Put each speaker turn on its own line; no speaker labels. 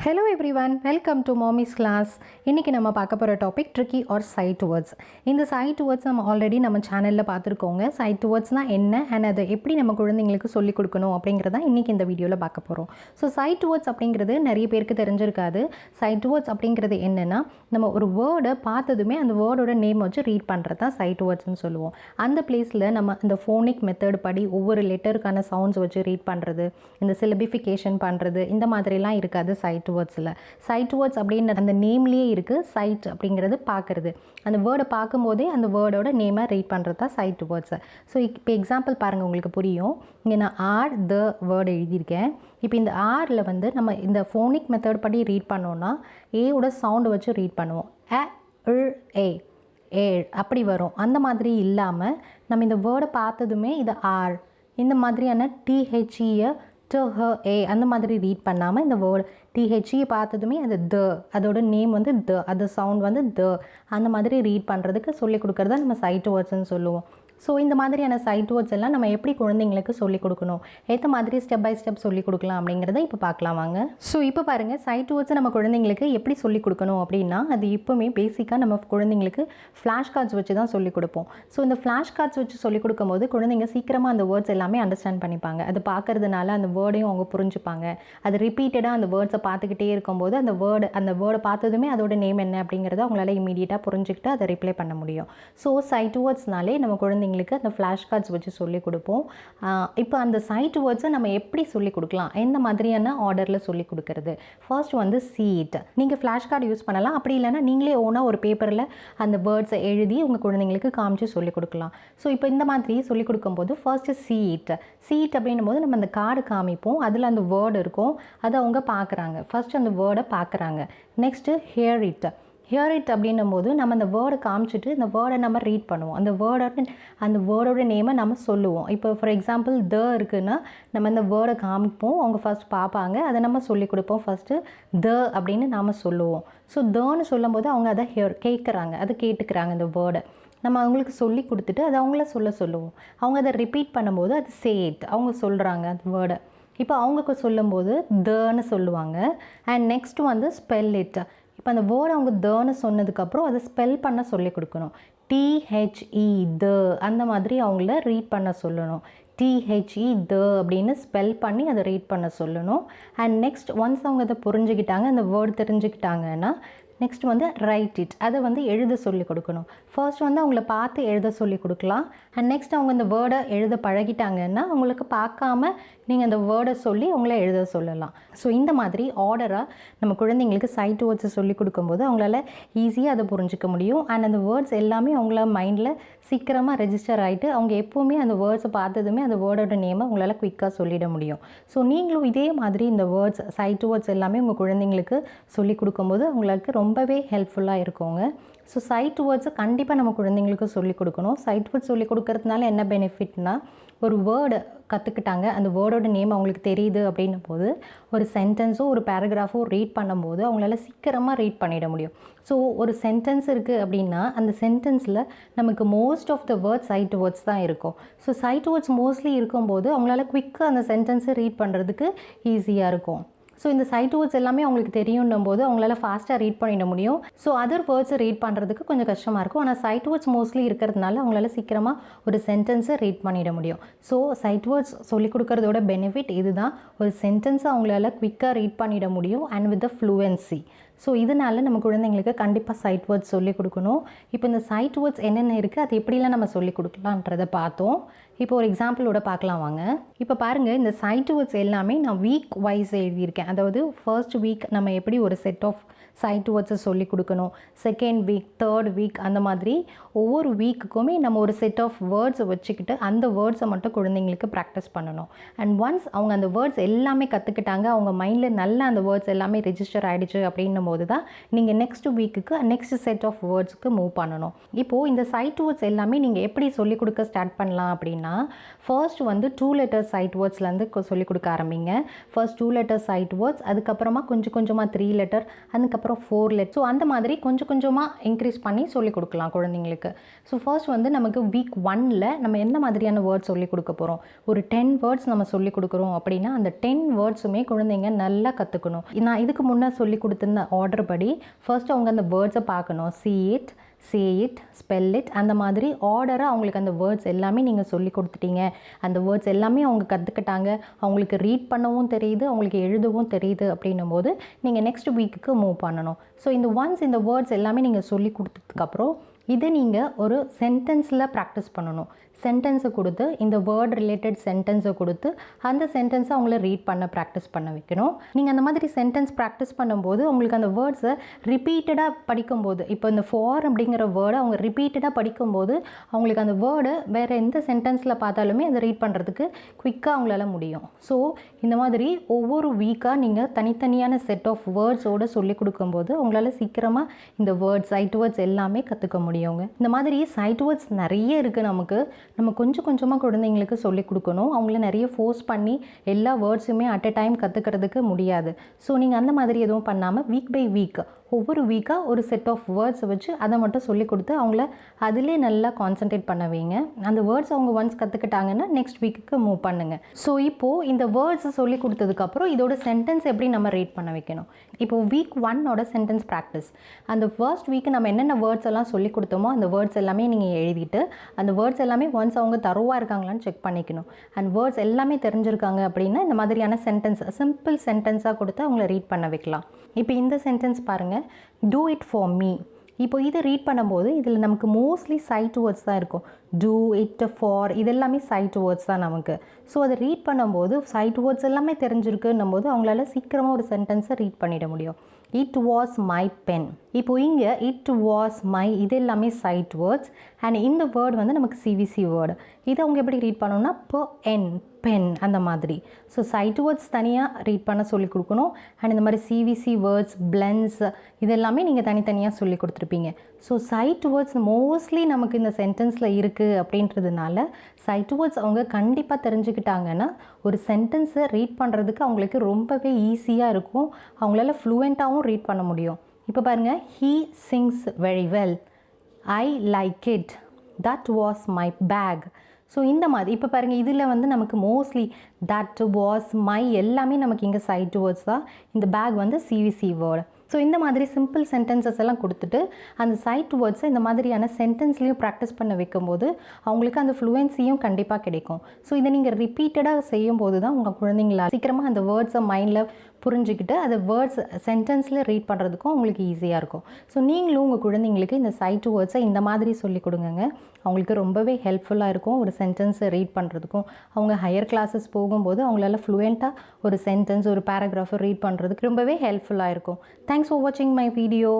Hello everyone, welcome to Mommy's class. இன்னைக்கு நம்ம பார்க்க போற topic tricky or sight words. இந்த sight words நம்ம ஆல்ரெடி நம்ம சேனல்ல பார்த்திருக்கோங்க. sight wordsனா என்ன and அதை எப்படி நம்ம குழந்தைகளுக்கு சொல்லி கொடுக்கணும் அப்படிங்கறத இன்னைக்கு இந்த வீடியோல பார்க்க போறோம். So sight words அப்படிங்கிறது நிறைய பேருக்கு தெரிஞ்சிருக்காது. sight words அப்படிங்கிறது என்னன்னா நம்ம ஒரு வேர்டை பார்த்ததுமே அந்த வேர்டோட நேம் வச்சு ரீட் பண்றது தான் sight words னு சொல்லுவோம். அந்த பிளேஸ்ல நம்ம இந்த phonic method படி ஒவ்வொரு லெட்டருக்கான சவுண்ட்ஸ் வச்சு ரீட் பண்றது, இந்த சிலபிஃபிகேஷன் பண்றது இந்த மாதிரிலாம் இருக்காது sight wordsல. sight words அப்படின்ற அந்த நேம்லயே இருக்கு. sight அப்படிங்கிறது பார்க்கிறது. அந்த வேர்டை பார்க்கும்போதே அந்த வேர்டோட நேமை ரீட் பண்றது தான் sight words. ஸோ இப்போ எக்ஸாம்பிள் பாருங்க, உங்களுக்கு புரியும். இங்கே நான் ஆர் த வேர்டு எழுதியிருக்கேன். இப்போ இந்த ஆரில் வந்து நம்ம இந்த ஃபோனிக் மெத்தட் படி ரீட் பண்ணோம்னா ஏவோட சவுண்டு வச்சு ரீட் பண்ணுவோம். ஏ ஏழ் அப்படி வரும். அந்த மாதிரி இல்லாமல் நம்ம இந்த வேர்டை பார்த்ததுமே இது ஆர் இந்த மாதிரியான டிஹெச்இயை ஏ அந்த மாதிரி ரீட் பண்ணாமல் இந்த வேர்டு டிஹெச்இ பார்த்ததுமே அது அதோட நேம் வந்து அது சவுண்ட் வந்து அந்த மாதிரி ரீட் பண்ணுறதுக்கு சொல்லிக் கொடுக்குறத நம்ம sight wordsன்னு சொல்லுவோம். ஸோ இந்த மாதிரியான sight words எல்லாம் நம்ம எப்படி குழந்தைங்களுக்கு சொல்லிக் கொடுக்கணும், ஏற்ற மாதிரி ஸ்டெப் பை ஸ்டெப் சொல்லிக் கொடுக்கலாம் அப்படிங்கிறத இப்போ பார்க்கலாம் வாங்க. ஸோ இப்போ பாருங்கள், sight words நம்ம குழந்தைங்களுக்கு எப்படி சொல்லிக் கொடுக்கணும் அப்படின்னா அது இப்போவுமே பேசிக்காக நம்ம குழந்தைங்களுக்கு ஃப்ளாஷ் கார்ட்ஸ் வச்சு தான் சொல்லிக் கொடுப்போம். ஸோ இந்த ஃப்ளாஷ் கார்ட்ஸ் வச்சு சொல்லிக் கொடுக்கும்போது குழந்தைங்க சீக்கிரமாக அந்த வேர்ட்ஸ் எல்லாமே அண்டர்ஸ்டாண்ட் பண்ணிப்பாங்க. அது பார்க்கறதுனால அந்த வேர்டையும் அவங்க புரிஞ்சுப்பாங்க. அது ரிப்பீட்டடாக அந்த வேர்ட்ஸை பார்த்துக்கிட்டே இருக்கும்போது அந்த வேர்டை பார்த்ததுமே அதோட நேம் என்ன அப்படிங்கிறத அவங்களால இமீடியட்டாக புரிஞ்சுக்கிட்டு அதை ரிப்ளை பண்ண முடியும். ஸோ sight wordsனாலே நம்ம குழந்தைங்களுக்கு அந்த ஃப்ளாஷ் கார்ட்ஸ் வச்சு சொல்லிக் கொடுப்போம். இப்போ அந்த sight wordsஸை நம்ம எப்படி சொல்லிக் கொடுக்கலாம், எந்த மாதிரியான ஆர்டரில் சொல்லிக் கொடுக்கறது. ஃபர்ஸ்ட் வந்து சீட். நீங்கள் ஃப்ளாஷ் கார்டு யூஸ் பண்ணலாம். அப்படி இல்லைன்னா நீங்களே ஓனாக ஒரு பேப்பரில் அந்த வேர்ட்ஸை எழுதி உங்கள் குழந்தைங்களுக்கு காமிச்சு சொல்லிக் கொடுக்கலாம். ஸோ இப்போ இந்த மாதிரி சொல்லிக் கொடுக்கும்போது ஃபர்ஸ்ட்டு சீட் அப்படின்னும் போது நம்ம அந்த கார்டு காமிப்போம். அதில் அந்த வேர்டு இருக்கும். அதை அவங்க பார்க்குறாங்க. ஃபர்ஸ்ட் அந்த வேர்டை பார்க்குறாங்க. நெக்ஸ்ட்டு ஹியர் இட் அப்படின்னும் போது நம்ம அந்த வேர்டை காமிச்சிட்டு இந்த வேர்டை நம்ம ரீட் பண்ணுவோம். அந்த வேர்டோட நேமை நம்ம சொல்லுவோம். இப்போ ஃபார் எக்ஸாம்பிள் இருக்குன்னா நம்ம அந்த வேர்டை காமிப்போம். அவங்க ஃபர்ஸ்ட் பார்ப்பாங்க. அதை நம்ம சொல்லிக் கொடுப்போம். ஃபர்ஸ்ட்டு அப்படின்னு நாம் சொல்லுவோம். ஸோ ன்னு சொல்லும் போது அவங்க அதை கேட்குறாங்க, அதை கேட்டுக்கிறாங்க. இந்த வேர்டை நம்ம அவங்களுக்கு சொல்லி கொடுத்துட்டு அதை அவங்கள சொல்லுவோம். அவங்க அதை ரிப்பீட் பண்ணும்போது அது சேட் அவங்க சொல்கிறாங்க அந்த வேர்டை. இப்போ அவங்க சொல்லும்போது ன்னு சொல்லுவாங்க. அண்ட் நெக்ஸ்ட் வந்து ஸ்பெல் இட். இப்போ அந்த வேர்டு அவங்க ன்னு சொன்னதுக்கப்புறம் அதை ஸ்பெல் பண்ண சொல்லி கொடுக்கணும். டிஹெச்இ அந்த மாதிரி அவங்கள ரீட் பண்ண சொல்லணும். டிஹெச்இ அப்படின்னு ஸ்பெல் பண்ணி அதை ரீட் பண்ண சொல்லணும். அண்ட் நெக்ஸ்ட் ஒன்ஸ் அவங்க அதை புரிஞ்சுக்கிட்டாங்க, அந்த வேர்டு தெரிஞ்சுக்கிட்டாங்கன்னா நெக்ஸ்ட் வந்து ரைட் இட். அதை வந்து எழுத சொல்லி கொடுக்கணும். ஃபர்ஸ்ட் வந்து அவங்கள பார்த்து எழுத சொல்லி கொடுக்கலாம். அண்ட் நெக்ஸ்ட் அவங்க அந்த வேர்டை எழுத பழகிட்டாங்கன்னா அவங்களுக்கு பார்க்காம நீங்கள் அந்த வேர்டை சொல்லி அவங்கள எழுத சொல்லலாம். ஸோ இந்த மாதிரி ஆர்டராக நம்ம குழந்தைங்களுக்கு sight words சொல்லி கொடுக்கும்போது அவங்களால ஈஸியாக அதை புரிஞ்சிக்க முடியும். அண்ட் அந்த வேர்ட்ஸ் எல்லாமே அவங்கள மைண்டில் சீக்கிரமாக ரெஜிஸ்டர் ஆகிட்டு அவங்க எப்போவுமே அந்த வேர்ட்ஸை பார்த்ததுமே அந்த வேர்டோட நேமை அவங்களால குயிக்காக சொல்லிட முடியும். ஸோ நீங்களும் இதே மாதிரி இந்த sight words எல்லாமே உங்கள் குழந்தைங்களுக்கு சொல்லி கொடுக்கும்போது அவங்களுக்கு ரொம்பவே ஹெல்ப்ஃபுல்லாக இருக்குங்க. ஸோ sight words கண்டிப்பாக நம்ம குழந்தைங்களுக்கு சொல்லிக் கொடுக்கணும். sight words சொல்லிக் கொடுக்கறதுனால என்ன பெனிஃபிட்னா, ஒரு வேர்டு கற்றுக்கிட்டாங்க, அந்த வேர்டோட நேம் அவங்களுக்கு தெரியுது அப்படின்னும் போது ஒரு சென்டென்ஸோ ஒரு பேராகிராஃபோ ரீட் பண்ணும்போது அவங்களால சீக்கிரமாக ரீட் பண்ணிட முடியும். ஸோ ஒரு சென்டென்ஸ் இருக்குது அப்படின்னா அந்த சென்டென்ஸில் நமக்கு most of the sight words தான் இருக்கும். ஸோ sight words மோஸ்ட்லி இருக்கும்போது அவங்களால குயிக்காக அந்த சென்டென்ஸை ரீட் பண்ணுறதுக்கு ஈஸியாக இருக்கும். ஸோ இந்த sight words எல்லாமே அவங்களுக்கு தெரியும்னும் போது அவங்களால ஃபாஸ்ட்டாக ரீட் பண்ணிட முடியும். ஸோ அதர் வேர்ட்ஸை ரீட் பண்ணுறதுக்கு கொஞ்சம் கஷ்டமாக இருக்கும். ஆனால் sight words மோஸ்ட்லி இருக்கிறதுனால அவங்களால சீக்கிரமாக ஒரு சென்டென்ஸை ரீட் பண்ணிட முடியும். ஸோ sight words சொல்லிக் கொடுக்கறதோட பெனிஃபிட் இதுதான். ஒரு சென்டென்ஸை அவங்களால குயிக்காக ரீட் பண்ணிட முடியும் and with the fluency. So இதனால் நம்ம குழந்தைங்களுக்கு கண்டிப்பாக sight words சொல்லிக் கொடுக்கணும். இப்போ இந்த sight words என்னென்ன இருக்குது, அது எப்படிலாம் நம்ம சொல்லிக் கொடுக்கலான்றதை பார்த்தோம். இப்போ ஒரு எக்ஸாம்பிளோட பார்க்கலாம் வாங்க. இப்போ பாருங்கள், இந்த sight words எல்லாமே நான் வீக் வைஸ் எழுதியிருக்கேன். அதாவது ஃபர்ஸ்ட் வீக் நம்ம எப்படி ஒரு செட் ஆஃப் sight words சொல்லிக் கொடுக்கணும், செகண்ட் வீக், தேர்ட் வீக் அந்த மாதிரி ஒவ்வொரு வீக்குக்குமே நம்ம ஒரு செட் ஆஃப் வேர்ட்ஸை வச்சுக்கிட்டு அந்த வேர்ட்ஸை மட்டும் குழந்தைங்களுக்கு ப்ராக்டிஸ் பண்ணணும். அண்ட் ஒன்ஸ் அவங்க அந்த வேர்ட்ஸ் எல்லாமே கற்றுக்கிட்டாங்க, அவங்க மைண்டில் நல்லா அந்த வேர்ட்ஸ் எல்லாமே ரெஜிஸ்டர் ஆகிடுச்சு அப்படின்னும் போது தான் நீங்கள் நெக்ஸ்ட் வீக்குக்கு நெக்ஸ்ட் செட் ஆஃப் வேர்ட்ஸுக்கு மூவ் பண்ணணும். இப்போது இந்த sight words எல்லாமே நீங்கள் எப்படி சொல்லிக் கொடுக்க ஸ்டார்ட் பண்ணலாம் அப்படின்னா, அப்படின்னா ஃபர்ஸ்ட் வந்து 2 லெட்டர் சைட் வேர்ட்ஸ்லேருந்து சொல்லிக் கொடுக்க ஆரம்பிங்க. ஃபர்ஸ்ட் 2 லெட்டர் சைட் வேர்ட்ஸ், அதுக்கப்புறமா கொஞ்சம் கொஞ்சமாக 3 லெட்டர், அதுக்கப்புறம் 4 லெட்டர். ஸோ அந்த மாதிரி கொஞ்சம் கொஞ்சமாக இன்க்ரீஸ் பண்ணி சொல்லிக் கொடுக்கலாம் குழந்தைங்களுக்கு. ஸோ ஃபர்ஸ்ட் வந்து நமக்கு வீக் 1ல் நம்ம என்ன மாதிரியான வேர்ட்ஸ் சொல்லிக் கொடுக்க போகிறோம், ஒரு 10 வேர்ட்ஸ் நம்ம சொல்லிக் கொடுக்குறோம் அப்படின்னா அந்த 10 வேர்ட்ஸுமே குழந்தைங்க நல்லா கற்றுக்கணும். நான் இதுக்கு முன்னே சொல்லிக் கொடுத்துருந்த ஆர்டர் படி ஃபர்ஸ்ட் அவங்க அந்த வேர்ட்ஸை பார்க்கணும். see it, say it, spell it, அந்த மாதிரி ஆர்டராக அவங்களுக்கு அந்த வேர்ட்ஸ் எல்லாமே நீங்கள் சொல்லி கொடுத்துட்டீங்க. அந்த வேர்ட்ஸ் எல்லாமே அவங்க கற்றுக்கிட்டாங்க, அவங்களுக்கு ரீட் பண்ணவும் தெரியுது, அவங்களுக்கு எழுதவும் தெரியுது அப்படின்னும் போது நீங்கள் நெக்ஸ்ட் வீக்குக்கு மூவ் பண்ணணும். ஸோ இந்த வேர்ட்ஸ் எல்லாமே நீங்கள் சொல்லி கொடுத்ததுக்கப்புறம் இதை நீங்கள் ஒரு சென்டென்ஸில் ப்ராக்டிஸ் பண்ணணும். சென்டென்ஸை கொடுத்து இந்த வேர்ட் ரிலேட்டட் சென்டென்ஸை கொடுத்து அந்த சென்டென்ஸை அவங்கள ரீட் பண்ண ப்ராக்டிஸ் பண்ண வைக்கணும். நீங்கள் அந்த மாதிரி சென்டென்ஸ் ப்ராக்டிஸ் பண்ணும்போது உங்களுக்கு அந்த வேர்ட்ஸை ரிப்பீட்டடாக படிக்கும்போது, இப்போ இந்த ஃபார் அப்படிங்கிற வேர்டை அவங்க ரிப்பீட்டடாக படிக்கும்போது அவங்களுக்கு அந்த வேர்டை வேறு எந்த சென்டென்ஸில் பார்த்தாலுமே அதை ரீட் பண்ணுறதுக்கு குயிக்காக அவங்களால முடியும். ஸோ இந்த மாதிரி ஒவ்வொரு வீக்காக நீங்கள் தனித்தனியான செட் ஆஃப் வேர்ட்ஸோடு சொல்லிக் கொடுக்கும்போது அவங்களால சீக்கிரமாக இந்த வேர்ட்ஸ் சைட் வேர்ட்ஸ் எல்லாமே கற்றுக்க முடியுங்க. இந்த மாதிரி சைட் வேர்ட்ஸ் நிறைய இருக்குது. நம்ம கொஞ்சம் கொஞ்சமாக குழந்தைங்களுக்கு சொல்லிக் கொடுக்கணும். அவங்கள நிறைய ஃபோர்ஸ் பண்ணி எல்லா வேர்ட்ஸுமே அட் எ டைம் கற்றுக்கிறதுக்கு முடியாது. ஸோ நீங்கள் அந்த மாதிரி எதுவும் பண்ணாமல் வீக் பை வீக் ஒவ்வொரு வீக்காக ஒரு செட் ஆஃப் வேர்ட்ஸை வச்சு அதை மட்டும் சொல்லிக் கொடுத்து அவங்கள அதிலே நல்லா கான்சன்ட்ரேட் பண்ண வைங்க. அந்த வேர்ட்ஸ் அவங்க ஒன்ஸ் கற்றுக்கிட்டாங்கன்னா நெக்ஸ்ட் வீக்குக்கு மூவ் பண்ணுங்கள். ஸோ இப்போது இந்த வேர்ட்ஸை சொல்லி கொடுத்ததுக்கப்புறம் இதோட சென்டென்ஸ் எப்படி நம்ம ரீட் பண்ண வைக்கணும். இப்போது வீக் 1ஓட சென்டென்ஸ் ப்ராக்டிஸ், அந்த ஃபர்ஸ்ட் வீக்கு நம்ம என்னென்ன வேர்ட்ஸ் எல்லாம் சொல்லி கொடுத்தோமோ அந்த வேர்ட்ஸ் எல்லாமே நீங்கள் எழுதிட்டு அந்த வேர்ட்ஸ் எல்லாமே ஒன்ஸ் அவங்க தரோவாக இருக்காங்களான்னு செக் பண்ணிக்கணும். அண்ட் வேர்ட்ஸ் எல்லாமே தெரிஞ்சிருக்காங்க அப்படின்னா இந்த மாதிரியான சென்டென்ஸ் சிம்பிள் சென்டென்ஸாக கொடுத்து அவங்கள ரீட் பண்ண வைக்கலாம். இப்போ இந்த சென்டென்ஸ் பாருங்கள், do it for me. இப்போ இதை ரீட் பண்ணும்போது இதில் நமக்கு மோஸ்ட்லி சைட் வேர்ட்ஸ் தான் இருக்கும். do it for இதெல்லாமே சைட் வேர்ட்ஸ் தான் நமக்கு. ஸோ அதை ரீட் பண்ணும்போது சைட் வேர்ட்ஸ் எல்லாமே தெரிஞ்சிருக்குன்னும் போது அவங்களால சீக்கிரமாக ஒரு சென்டென்ஸை ரீட் பண்ணிட முடியும். it was my pen. இப்போ இங்கே it was my இது எல்லாமே சைட் வேர்ட்ஸ் அண்ட் இந்த வேர்டு வந்து நமக்கு சிவிசி வேர்டு. இதை அவங்க எப்படி ரீட் பண்ணணும்னா பென் அந்த மாதிரி. ஸோ சைட் வேர்ட்ஸ் தனியாக ரீட் பண்ண சொல்லிக் கொடுக்கணும். அண்ட் இந்த மாதிரி சிவிசி வேர்ட்ஸ் பிளென்ஸ் இதெல்லாமே நீங்கள் தனித்தனியாக சொல்லி கொடுத்துருப்பீங்க. ஸோ சைட் வேர்ட்ஸ் மோஸ்ட்லி நமக்கு இந்த சென்டென்ஸில் இருக்குது அப்படின்றதுனால சைட் வேர்ட்ஸ் அவங்க கண்டிப்பாக தெரிஞ்சுக்கிட்டாங்கன்னா ஒரு சென்டென்ஸை ரீட் பண்ணுறதுக்கு அவங்களுக்கு ரொம்பவே ஈஸியாக இருக்கும். அவங்களால ஃப்ளூயண்ட்டாகவும் ரீட் பண்ண முடியும். இப்போ பாருங்கள், he sings very well, I like it, that was my bag. So இந்த மாதிரி இப்போ பாருங்கள் இதில் வந்து நமக்கு மோஸ்ட்லி தட் வாஸ் மை எல்லாமே நமக்கு இங்கே சைட் வேர்ட்ஸ் தான். இந்த பேக் வந்து சிவிசி வேர்டு. ஸோ இந்த மாதிரி சிம்பிள் சென்டென்சஸ் எல்லாம் கொடுத்துட்டு அந்த சைட் வேர்ட்ஸை இந்த மாதிரியான சென்டென்ஸ்லேயும் ப்ராக்டிஸ் பண்ண வைக்கும்போது அவங்களுக்கு அந்த ஃப்ளூயன்சியும் கண்டிப்பாக கிடைக்கும். ஸோ இதை நீங்கள் ரிப்பீட்டடாக செய்யும்போது தான் உங்கள் குழந்தைங்களால் சீக்கிரமாக அந்த வேர்ட்ஸை மைண்டில் புரிஞ்சுக்கிட்டு அதை வேர்ட்ஸ் சென்டென்ஸில் ரீட் பண்ணுறதுக்கும் உங்களுக்கு ஈஸியாக இருக்கும். ஸோ நீங்களும் உங்கள் குழந்தைங்களுக்கு இந்த சைட் வேர்ட்ஸை இந்த மாதிரி சொல்லி கொடுங்க. அவங்களுக்கு ரொம்பவே ஹெல்ப்ஃபுல்லாக இருக்கும் ஒரு சென்டென்ஸை ரீட் பண்ணுறதுக்கும். அவங்க ஹையர் கிளாஸஸ் போகும்போது அவங்களால ஃப்ளூயண்ட்டாக ஒரு சென்டென்ஸ் ஒரு பேராகிராஃபை ரீட் பண்ணுறதுக்கு ரொம்பவே ஹெல்ப்ஃபுல்லாக இருக்கும். தேங்க்ஸ் ஃபார் வாட்சிங் மை வீடியோ.